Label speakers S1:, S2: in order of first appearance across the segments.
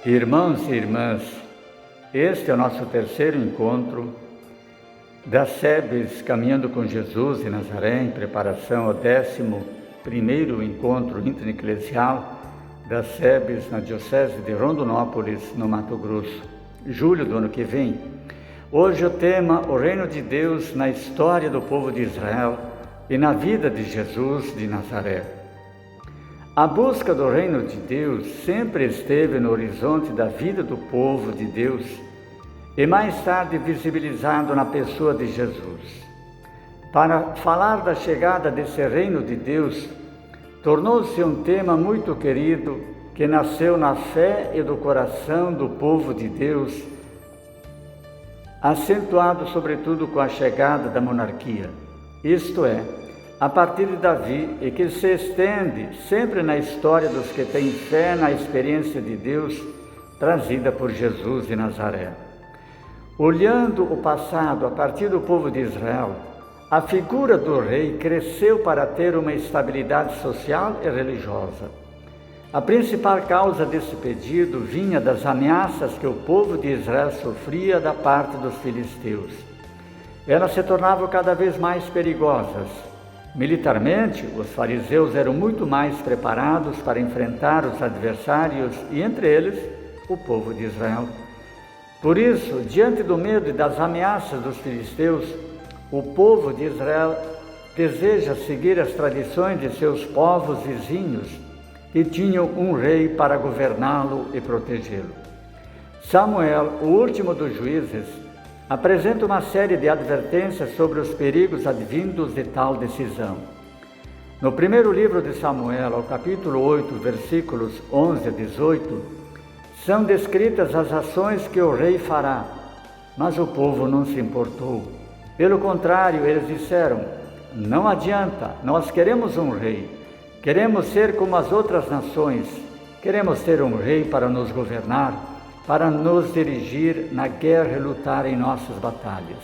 S1: Irmãos e irmãs, este é o nosso terceiro encontro das SEBs Caminhando com Jesus em Nazaré, em preparação ao 11º encontro intereclesial das SEBs na Diocese de Rondonópolis, no Mato Grosso, julho do ano que vem. Hoje o tema: o Reino de Deus na história do povo de Israel e na vida de Jesus de Nazaré. A busca do Reino de Deus sempre esteve no horizonte da vida do povo de Deus e mais tarde visibilizado na pessoa de Jesus. Para falar da chegada desse Reino de Deus, tornou-se um tema muito querido que nasceu na fé e do coração do povo de Deus, acentuado sobretudo com a chegada da monarquia, isto é, a partir de Davi, e que se estende sempre na história dos que têm fé na experiência de Deus trazida por Jesus de Nazaré. Olhando o passado a partir do povo de Israel, a figura do rei cresceu para ter uma estabilidade social e religiosa. A principal causa desse pedido vinha das ameaças que o povo de Israel sofria da parte dos filisteus. Elas se tornavam cada vez mais perigosas. Militarmente, os fariseus eram muito mais preparados para enfrentar os adversários e, entre eles, o povo de Israel. Por isso, diante do medo e das ameaças dos filisteus, o povo de Israel deseja seguir as tradições de seus povos vizinhos que tinham um rei para governá-lo e protegê-lo. Samuel, o último dos juízes, apresenta uma série de advertências sobre os perigos advindos de tal decisão. No primeiro livro de Samuel, ao capítulo 8, versículos 11 a 18, são descritas as ações que o rei fará, mas o povo não se importou. Pelo contrário, eles disseram: não adianta, nós queremos um rei, queremos ser como as outras nações, queremos ter um rei para nos governar, para nos dirigir na guerra e lutar em nossas batalhas.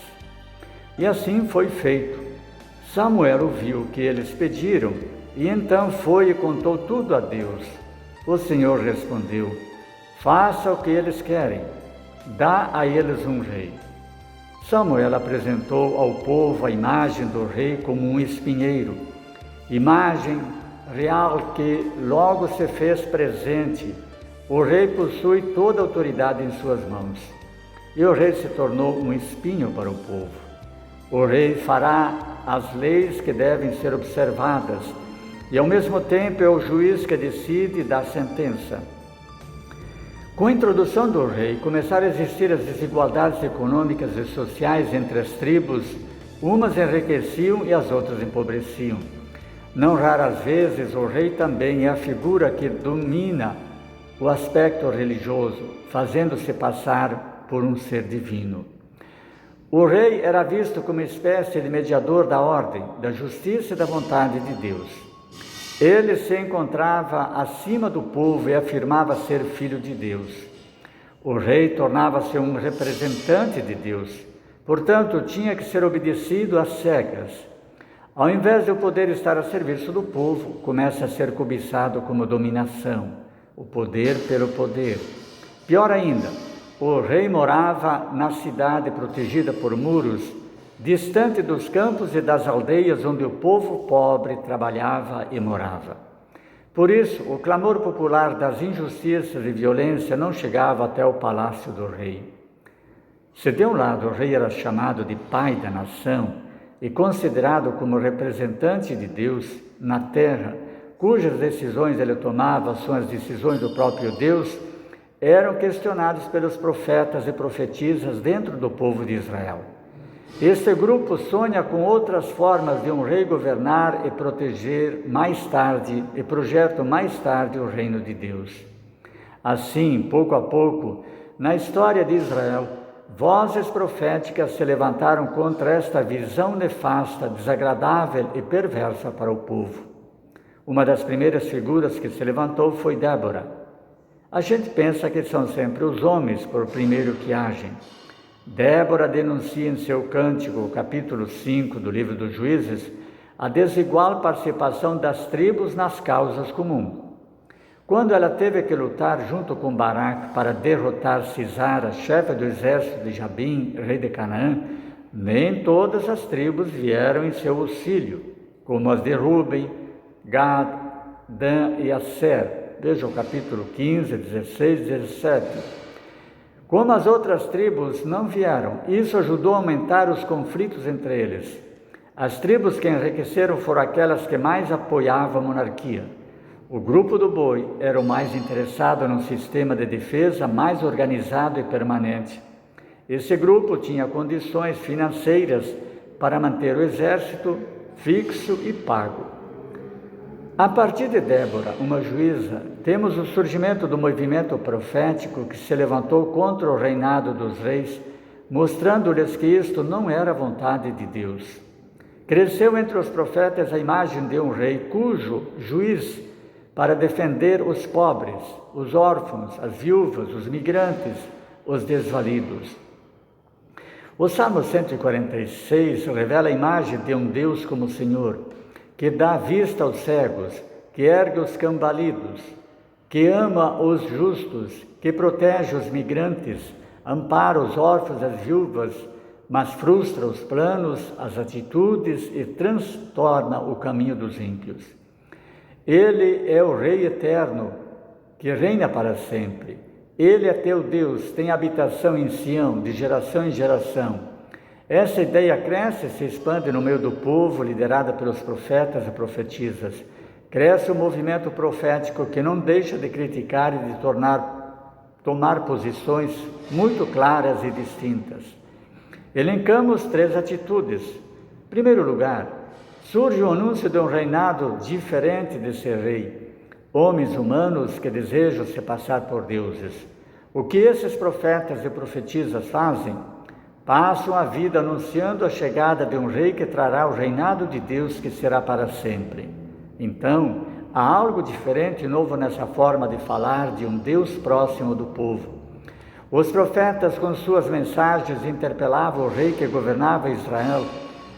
S1: E assim foi feito. Samuel ouviu o que eles pediram e então foi e contou tudo a Deus. O Senhor respondeu: faça o que eles querem, dá a eles um rei. Samuel apresentou ao povo a imagem do rei como um espinheiro, imagem real que logo se fez presente. O rei possui toda a autoridade em suas mãos, e o rei se tornou um espinho para o povo. O rei fará as leis que devem ser observadas, e ao mesmo tempo é o juiz que decide e dá a sentença. Com a introdução do rei, começaram a existir as desigualdades econômicas e sociais entre as tribos, umas enriqueciam e as outras empobreciam. Não raras vezes o rei também é a figura que domina o aspecto religioso, fazendo-se passar por um ser divino. O rei era visto como uma espécie de mediador da ordem, da justiça e da vontade de Deus. Ele se encontrava acima do povo e afirmava ser filho de Deus. O rei tornava-se um representante de Deus, portanto tinha que ser obedecido às cegas. Ao invés de o poder estar a serviço do povo, começa a ser cobiçado como dominação. O poder pelo poder. Pior ainda, o rei morava na cidade protegida por muros, distante dos campos e das aldeias onde o povo pobre trabalhava e morava. Por isso, o clamor popular das injustiças e violência não chegava até o palácio do rei. Se de um lado o rei era chamado de pai da nação e considerado como representante de Deus na terra, cujas decisões ele tomava são as decisões do próprio Deus, eram questionados pelos profetas e profetisas dentro do povo de Israel. Este grupo sonha com outras formas de um rei governar e proteger mais tarde, e projeta mais tarde o reino de Deus. Assim, pouco a pouco, na história de Israel, vozes proféticas se levantaram contra esta visão nefasta, desagradável e perversa para o povo. Uma das primeiras figuras que se levantou foi Débora. A gente pensa que são sempre os homens, por primeiro que agem. Débora denuncia em seu cântico, capítulo 5 do livro dos Juízes, a desigual participação das tribos nas causas comuns. Quando ela teve que lutar junto com Baraque para derrotar Sisara, chefe do exército de Jabim, rei de Canaã, nem todas as tribos vieram em seu auxílio, como as de Ruben, Gad, Dan e Asser. Veja o capítulo 15, 16 e 17. Como as outras tribos não vieram, isso ajudou a aumentar os conflitos entre eles. As tribos que enriqueceram foram aquelas que mais apoiavam a monarquia. O grupo do boi era o mais interessado num sistema de defesa mais organizado e permanente. Esse grupo tinha condições financeiras para manter o exército fixo e pago. A partir de Débora, uma juíza, temos o surgimento do movimento profético que se levantou contra o reinado dos reis, mostrando-lhes que isto não era a vontade de Deus. Cresceu entre os profetas a imagem de um rei cujo juiz para defender os pobres, os órfãos, as viúvas, os migrantes, os desvalidos. O Salmo 146 revela a imagem de um Deus como Senhor, que dá vista aos cegos, que ergue os cambalidos, que ama os justos, que protege os migrantes, ampara os órfãos e as viúvas, mas frustra os planos, as atitudes e transtorna o caminho dos ímpios. Ele é o Rei eterno, que reina para sempre. Ele é teu Deus, tem habitação em Sião, de geração em geração. Essa ideia cresce e se expande no meio do povo, liderada pelos profetas e profetisas. Cresce o movimento profético que não deixa de criticar e de tomar posições muito claras e distintas. Elencamos 3 atitudes. Em primeiro lugar, surge o anúncio de um reinado diferente desse rei. Homens humanos que desejam se passar por deuses. O que esses profetas e profetisas fazem? Passam a vida anunciando a chegada de um rei que trará o reinado de Deus que será para sempre. Então, há algo diferente e novo nessa forma de falar de um Deus próximo do povo. Os profetas, com suas mensagens, interpelavam o rei que governava Israel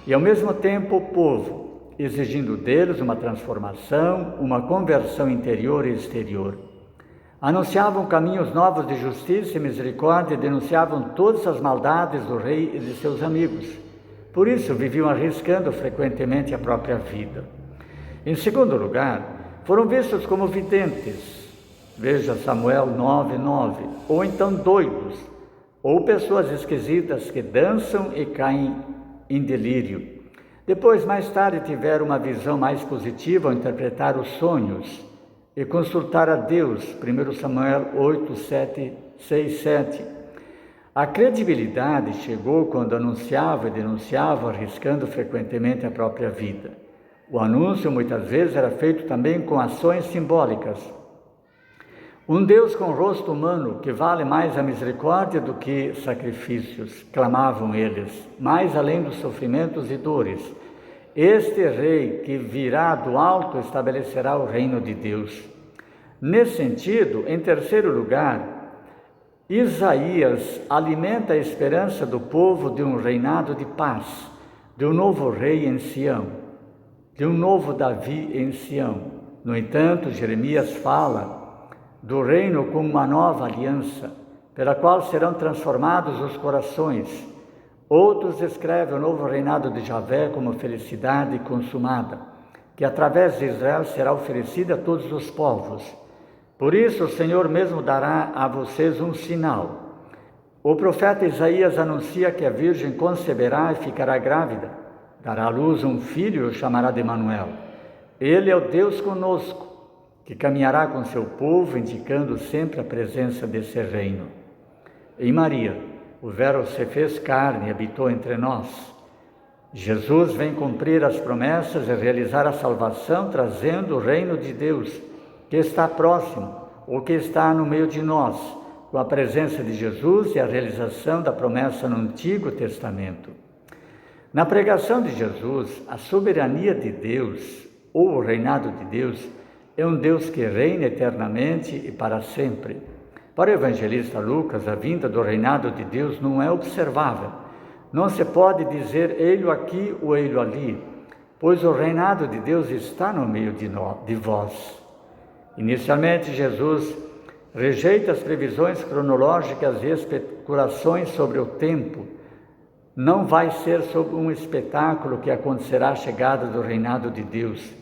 S1: e, ao mesmo tempo, o povo, exigindo deles uma transformação, uma conversão interior e exterior. Anunciavam caminhos novos de justiça e misericórdia e denunciavam todas as maldades do rei e de seus amigos. Por isso, viviam arriscando frequentemente a própria vida. Em segundo lugar, foram vistos como videntes. Veja Samuel 9:9. Ou então doidos, ou pessoas esquisitas que dançam e caem em delírio. Depois, mais tarde, tiveram uma visão mais positiva ao interpretar os sonhos e consultar a Deus, 1 Samuel 6, 7. A credibilidade chegou quando anunciava e denunciava, arriscando frequentemente a própria vida. O anúncio muitas vezes era feito também com ações simbólicas. Um Deus com rosto humano, que vale mais a misericórdia do que sacrifícios, clamavam eles, mais além dos sofrimentos e dores. Este rei que virá do alto estabelecerá o reino de Deus. Nesse sentido, em terceiro lugar, Isaías alimenta a esperança do povo de um reinado de paz, de um novo rei em Sião, de um novo Davi em Sião. No entanto, Jeremias fala do reino como uma nova aliança, pela qual serão transformados os corações. Outros descrevem o novo reinado de Javé como felicidade consumada, que através de Israel será oferecida a todos os povos. Por isso o Senhor mesmo dará a vocês um sinal. O profeta Isaías anuncia que a Virgem conceberá e ficará grávida, dará à luz um filho e o chamará de Emanuel. Ele é o Deus conosco, que caminhará com seu povo, indicando sempre a presença desse reino. Em Maria, o Verbo se fez carne e habitou entre nós. Jesus vem cumprir as promessas e realizar a salvação, trazendo o reino de Deus, que está próximo, ou que está no meio de nós, com a presença de Jesus e a realização da promessa no Antigo Testamento. Na pregação de Jesus, a soberania de Deus, ou o reinado de Deus, é um Deus que reina eternamente e para sempre. Para o evangelista Lucas, a vinda do reinado de Deus não é observável. Não se pode dizer ele aqui ou ele ali, pois o reinado de Deus está no meio de vós. Inicialmente, Jesus rejeita as previsões cronológicas e especulações sobre o tempo. Não vai ser sobre um espetáculo que acontecerá a chegada do reinado de Deus.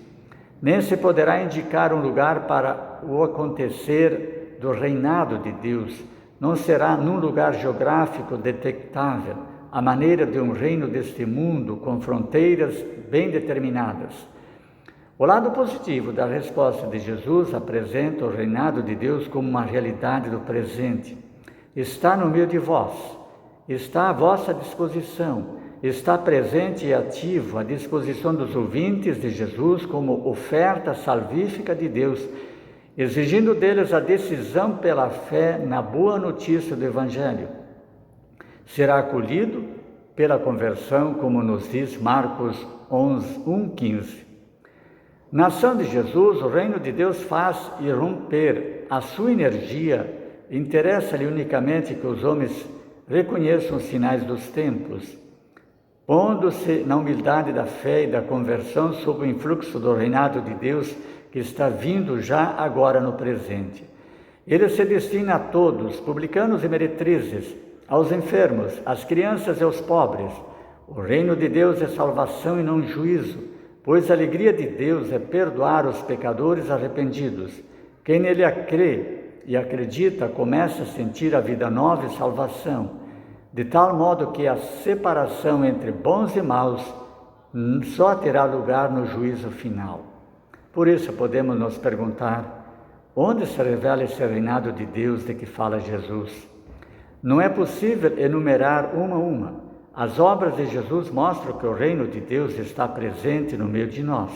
S1: Nem se poderá indicar um lugar para o acontecer do reinado de Deus. Não será num lugar geográfico detectável, à maneira de um reino deste mundo, com fronteiras bem determinadas. O lado positivo da resposta de Jesus apresenta o reinado de Deus como uma realidade do presente. Está no meio de vós, está à vossa disposição, está presente e ativo à disposição dos ouvintes de Jesus como oferta salvífica de Deus, exigindo deles a decisão pela fé na boa notícia do Evangelho. Será acolhido pela conversão, como nos diz Marcos 1,15. Na ação de Jesus, o reino de Deus faz irromper a sua energia. Interessa-lhe unicamente que os homens reconheçam os sinais dos tempos, pondo-se na humildade da fé e da conversão sob o influxo do reinado de Deus que está vindo já agora no presente. Ele se destina a todos, publicanos e meretrizes, aos enfermos, às crianças e aos pobres. O reino de Deus é salvação e não juízo, pois a alegria de Deus é perdoar os pecadores arrependidos. Quem nele crê e acredita começa a sentir a vida nova e salvação, de tal modo que a separação entre bons e maus só terá lugar no juízo final. Por isso podemos nos perguntar, onde se revela esse reinado de Deus de que fala Jesus? Não é possível enumerar uma a uma. As obras de Jesus mostram que o reino de Deus está presente no meio de nós.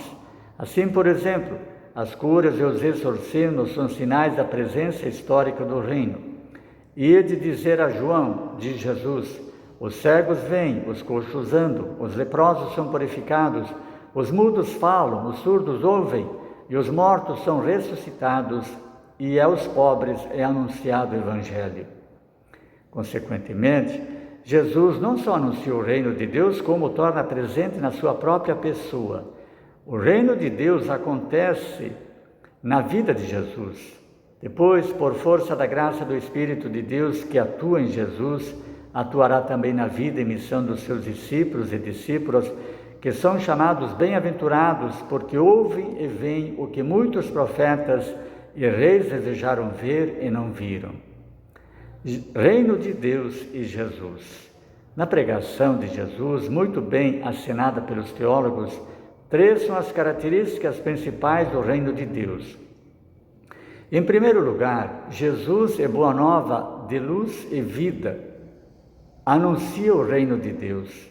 S1: Assim, por exemplo, as curas e os exorcismos são sinais da presença histórica do reino. E de dizer a João, diz Jesus, os cegos veem, os coxos andam, os leprosos são purificados, os mudos falam, os surdos ouvem, e os mortos são ressuscitados, e aos pobres é anunciado o Evangelho. Consequentemente, Jesus não só anuncia o reino de Deus, como o torna presente na sua própria pessoa. O reino de Deus acontece na vida de Jesus. Depois, por força da graça do Espírito de Deus que atua em Jesus, atuará também na vida e missão dos seus discípulos e discípulas, que são chamados bem-aventurados, porque ouvem e veem o que muitos profetas e reis desejaram ver e não viram. Reino de Deus e Jesus. Na pregação de Jesus, muito bem assinada pelos teólogos, 3 são as características principais do reino de Deus. Em primeiro lugar, Jesus é boa nova de luz e vida. Anuncia o reino de Deus,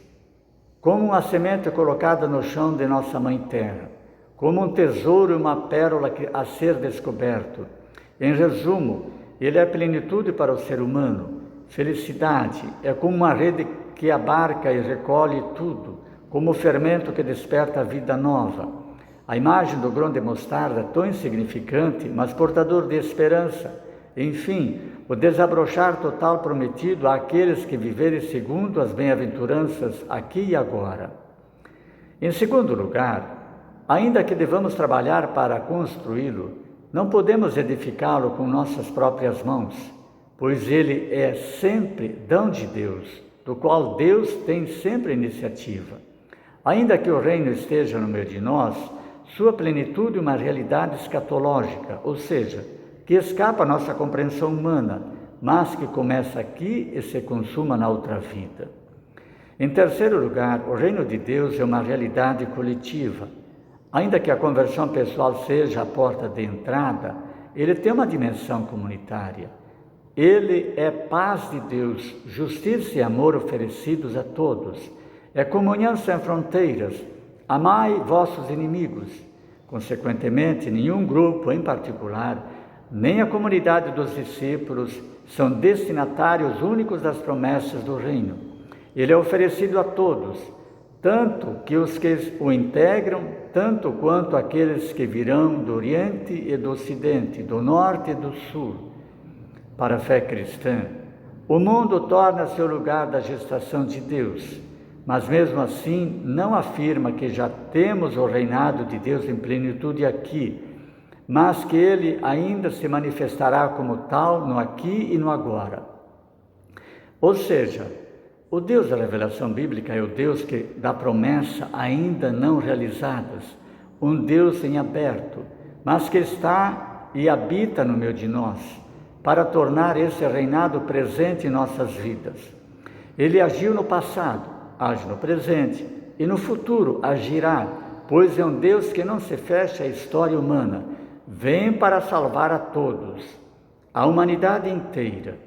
S1: como uma semente colocada no chão de nossa Mãe Terra, como um tesouro e uma pérola a ser descoberto. Em resumo, ele é plenitude para o ser humano. Felicidade é como uma rede que abarca e recolhe tudo, como o fermento que desperta a vida nova. A imagem do grão de mostarda, tão insignificante, mas portador de esperança. Enfim, o desabrochar total prometido àqueles que viverem segundo as bem-aventuranças aqui e agora. Em segundo lugar, ainda que devamos trabalhar para construí-lo, não podemos edificá-lo com nossas próprias mãos, pois ele é sempre dom de Deus, do qual Deus tem sempre iniciativa. Ainda que o reino esteja no meio de nós, sua plenitude é uma realidade escatológica, ou seja, que escapa à nossa compreensão humana, mas que começa aqui e se consuma na outra vida. Em terceiro lugar, o reino de Deus é uma realidade coletiva. Ainda que a conversão pessoal seja a porta de entrada, ele tem uma dimensão comunitária. Ele é paz de Deus, justiça e amor oferecidos a todos. É comunhão sem fronteiras. Amai vossos inimigos. Consequentemente, nenhum grupo em particular, nem a comunidade dos discípulos, são destinatários únicos das promessas do reino. Ele é oferecido a todos, tanto que os que o integram, tanto quanto aqueles que virão do Oriente e do Ocidente, do Norte e do Sul. Para a fé cristã, o mundo torna-se o lugar da gestação de Deus, mas mesmo assim não afirma que já temos o reinado de Deus em plenitude aqui, mas que ele ainda se manifestará como tal no aqui e no agora. Ou seja, o Deus da revelação bíblica é o Deus que dá promessa ainda não realizadas, um Deus em aberto, mas que está e habita no meio de nós, para tornar esse reinado presente em nossas vidas. Ele agiu no passado, age no presente e no futuro agirá, pois é um Deus que não se fecha à história humana, vem para salvar a todos, a humanidade inteira.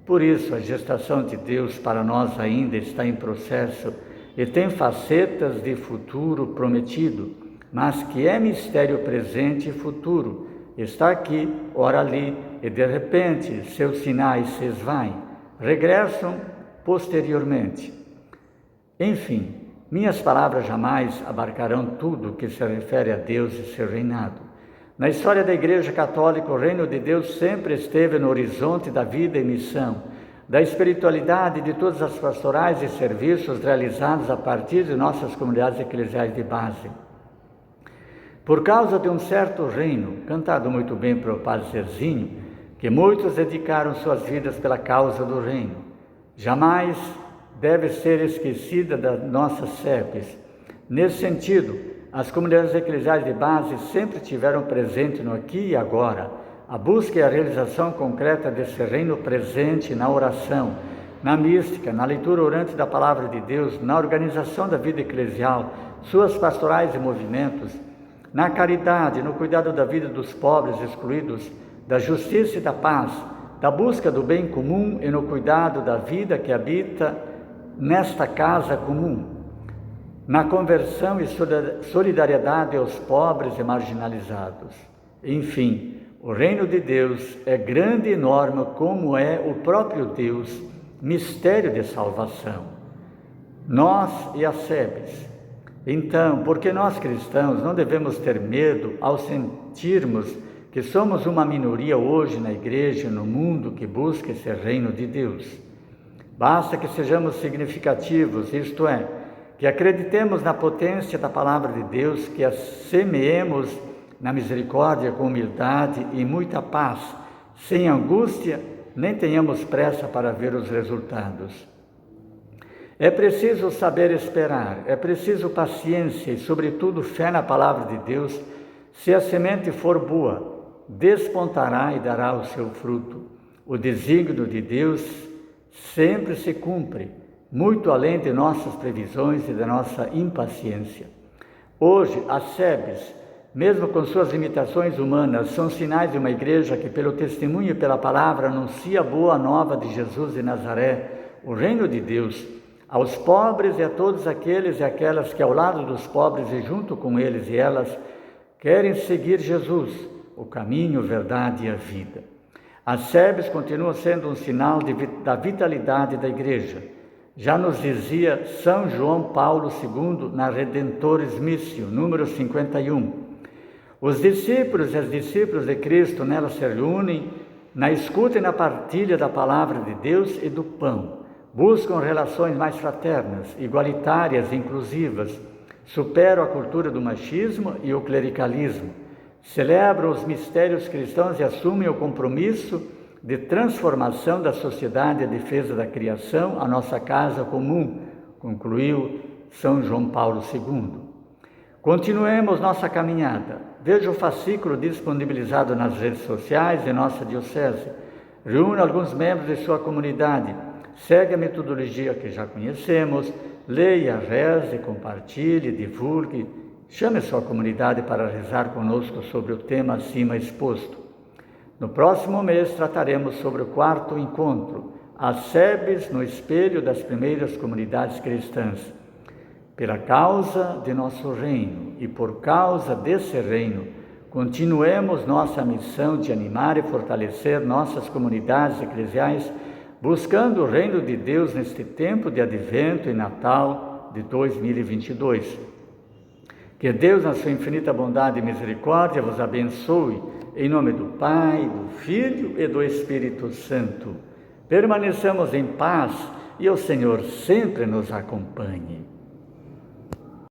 S1: Por isso, a gestação de Deus para nós ainda está em processo e tem facetas de futuro prometido, mas que é mistério presente e futuro. Está aqui, ora ali, e de repente seus sinais se esvaem, regressam posteriormente. Enfim, minhas palavras jamais abarcarão tudo que se refere a Deus e seu reinado. Na história da Igreja Católica, o reino de Deus sempre esteve no horizonte da vida e missão, da espiritualidade de todas as pastorais e serviços realizados a partir de nossas comunidades eclesiais de base. Por causa de um certo reino, cantado muito bem pelo Padre Zezinho, que muitos dedicaram suas vidas pela causa do reino, jamais deve ser esquecida das nossas SEBs. Nesse sentido, as comunidades eclesiais de base sempre tiveram presente no aqui e agora a busca e a realização concreta desse reino presente na oração, na mística, na leitura orante da Palavra de Deus, na organização da vida eclesial, suas pastorais e movimentos, na caridade, no cuidado da vida dos pobres excluídos, da justiça e da paz, da busca do bem comum e no cuidado da vida que habita nesta casa comum, na conversão e solidariedade aos pobres e marginalizados. Enfim, o reino de Deus é grande e enorme como é o próprio Deus, mistério de salvação. Nós e as SEBs. Então, porque nós cristãos não devemos ter medo ao sentirmos que somos uma minoria hoje na igreja e no mundo que busca esse reino de Deus. Basta que sejamos significativos, isto é, que acreditemos na potência da palavra de Deus, que a semeemos na misericórdia com humildade e muita paz, sem angústia, nem tenhamos pressa para ver os resultados. É preciso saber esperar, é preciso paciência e, sobretudo, fé na palavra de Deus. Se a semente for boa, despontará e dará o seu fruto. O desígnio de Deus sempre se cumpre, muito além de nossas previsões e da nossa impaciência. Hoje, as SEBs, mesmo com suas limitações humanas, são sinais de uma igreja que, pelo testemunho e pela palavra, anuncia a boa nova de Jesus de Nazaré, o reino de Deus, aos pobres e a todos aqueles e aquelas que, ao lado dos pobres e junto com eles e elas, querem seguir Jesus, o caminho, a verdade e a vida. As SEBs continuam sendo um sinal da vitalidade da igreja. Já nos dizia São João Paulo II na Redentores Missio, número 51. Os discípulos e as discípulas de Cristo nelas se reúnem na escuta e na partilha da palavra de Deus e do pão. Buscam relações mais fraternas, igualitárias e inclusivas. Superam a cultura do machismo e o clericalismo. Celebram os mistérios cristãos e assumem o compromisso de transformação da sociedade e defesa da criação, a nossa casa comum, concluiu São João Paulo II. Continuemos nossa caminhada. Veja o fascículo disponibilizado nas redes sociais de nossa diocese. Reúna alguns membros de sua comunidade. Segue a metodologia que já conhecemos. Leia, reze, compartilhe, divulgue. Chame sua comunidade para rezar conosco sobre o tema acima exposto. No próximo mês trataremos sobre o 4º encontro, as SEBs no espelho das primeiras comunidades cristãs. Pela causa de nosso reino e por causa desse reino, continuemos nossa missão de animar e fortalecer nossas comunidades eclesiais, buscando o reino de Deus neste tempo de Advento e Natal de 2022. Que Deus, na sua infinita bondade e misericórdia, vos abençoe, em nome do Pai, do Filho e do Espírito Santo. Permaneçamos em paz e o Senhor sempre nos acompanhe.